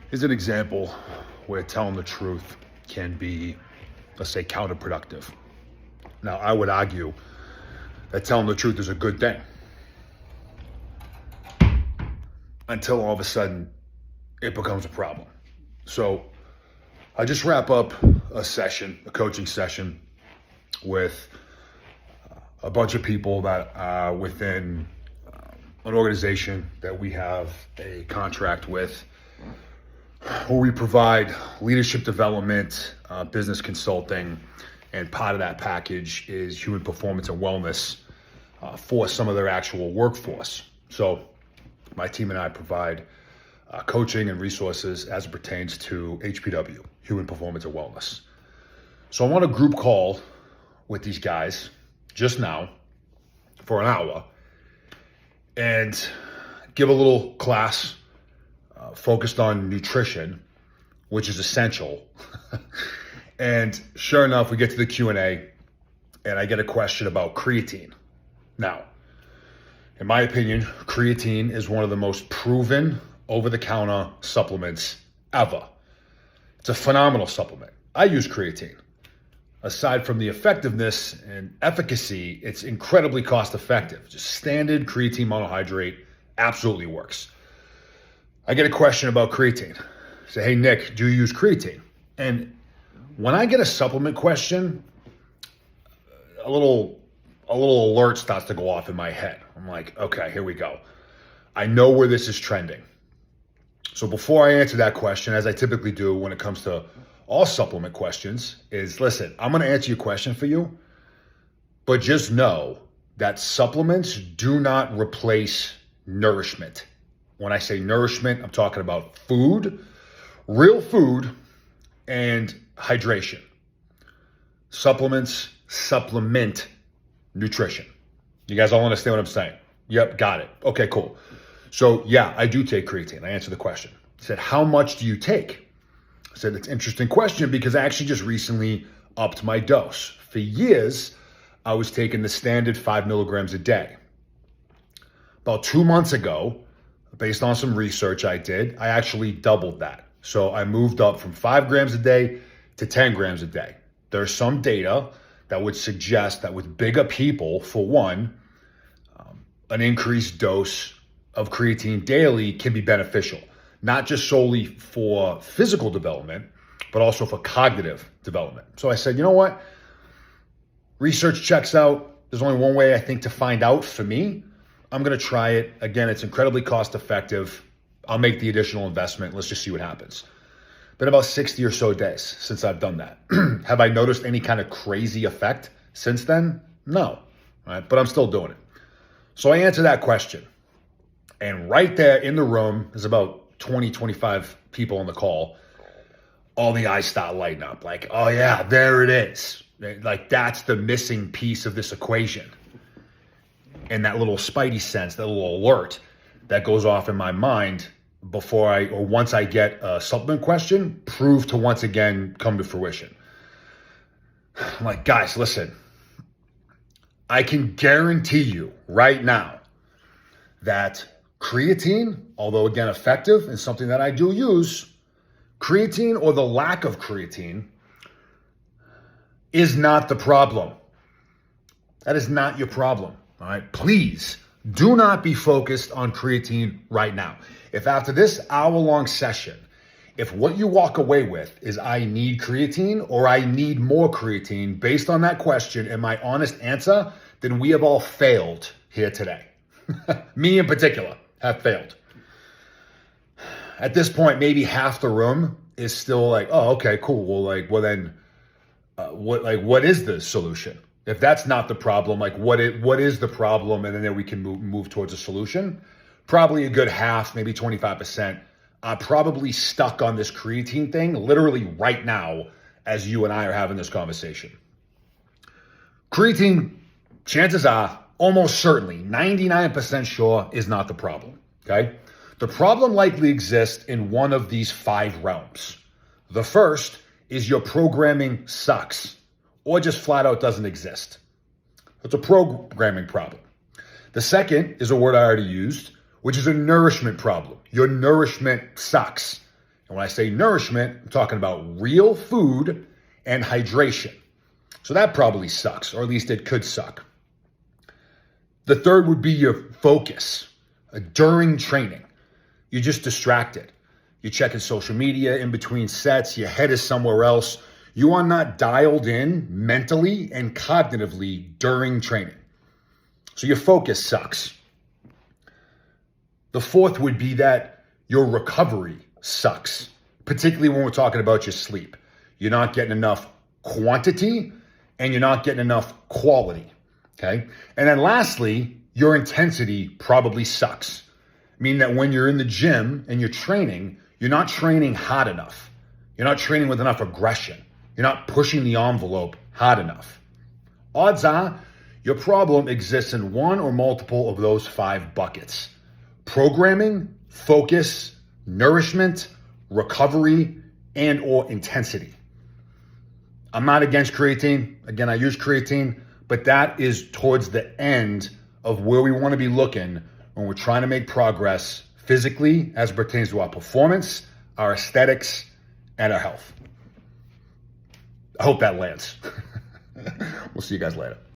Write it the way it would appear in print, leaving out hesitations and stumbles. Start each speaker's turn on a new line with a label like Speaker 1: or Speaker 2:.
Speaker 1: Here's an example where telling the truth can be, let's say, counterproductive. Now, I would argue that telling the truth is a good thing until all of a sudden it becomes a problem. So I just wrap up a coaching session with a bunch of people that are within an organization that we have a contract with, where we provide leadership development, business consulting, and part of that package is human performance and wellness for some of their actual workforce. So my team and I provide coaching and resources as it pertains to HPW, human performance and wellness. So I'm on a group call with these guys just now for an hour and give a little class focused on nutrition, which is essential. And sure enough, we get to the Q&A and I get a question about creatine. Now, in my opinion, creatine is one of the most proven over-the-counter supplements ever. It's a phenomenal supplement. I use creatine. Aside from the effectiveness and efficacy, it's incredibly cost-effective. Just standard creatine monohydrate absolutely works. I get a question about creatine. I say, hey, Nick, do you use creatine? And when I get a supplement question, a little alert starts to go off in my head. I'm like, okay, here we go. I know where this is trending. So before I answer that question, as I typically do when it comes to all supplement questions, is listen, I'm going to answer your question for you, but just know that supplements do not replace nourishment. When I say nourishment, I'm talking about food, real food, and hydration. Supplements supplement nutrition. You guys all understand what I'm saying? Yep, got it. Okay, cool. So yeah, I do take creatine. I answered the question. I said, how much do you take? I said, it's an interesting question because I actually just recently upped my dose. For years, I was taking the standard 5 milligrams a day. About 2 months ago, based on some research I did, I actually doubled that. So I moved up from 5 grams a day to 10 grams a day. There's some data that would suggest that with bigger people, for one, an increased dose of creatine daily can be beneficial, not just solely for physical development, but also for cognitive development. So I said, you know what? Research checks out. There's only one way I think to find out for me. I'm going to try it. Again, it's incredibly cost effective. I'll make the additional investment. Let's just see what happens. Been about 60 or so days since I've done that. Have I noticed any kind of crazy effect since then? No, right? But I'm still doing it. So I answer that question. And right there in the room, there's about 20, 25 people on the call. All the eyes start lighting up like, oh yeah, there it is. Like that's the missing piece of this equation. And that little spidey sense, that little alert that goes off in my mind once I get a supplement question, prove to once again come to fruition. I'm like, guys, listen, I can guarantee you right now that creatine, although again effective and something that I do use, creatine or the lack of creatine is not the problem. That is not your problem. All right, please do not be focused on creatine right now. If after this hour-long session, if what you walk away with is I need creatine or I need more creatine based on that question and my honest answer, then we have all failed here today. Me in particular have failed. At this point, maybe half the room is still like, oh, okay, cool. Well then, what is the solution? If that's not the problem, what is the problem? And then we can move towards a solution. Probably a good half, maybe 25%, are probably stuck on this creatine thing literally right now as you and I are having this conversation. Creatine, chances are, almost certainly, 99% sure, is not the problem, okay? The problem likely exists in one of these 5 realms. The first is your programming sucks or just flat out doesn't exist. It's a programming problem. The second is a word I already used, which is a nourishment problem. Your nourishment sucks. And when I say nourishment, I'm talking about real food and hydration. So that probably sucks, or at least it could suck. The third would be your focus. During training, you're just distracted. You're checking social media in between sets. Your head is somewhere else. You are not dialed in mentally and cognitively during training. So your focus sucks. The fourth would be that your recovery sucks, particularly when we're talking about your sleep. You're not getting enough quantity and you're not getting enough quality, okay? And then lastly, your intensity probably sucks. Meaning that when you're in the gym and you're training, you're not training hard enough. You're not training with enough aggression. You're not pushing the envelope hard enough. Odds are your problem exists in one or multiple of those 5 buckets: programming, focus, nourishment, recovery, and or intensity. I'm not against creatine. Again, I use creatine, but that is towards the end of where we want to be looking when we're trying to make progress physically as it pertains to our performance, our aesthetics, and our health. I hope that lands. We'll see you guys later.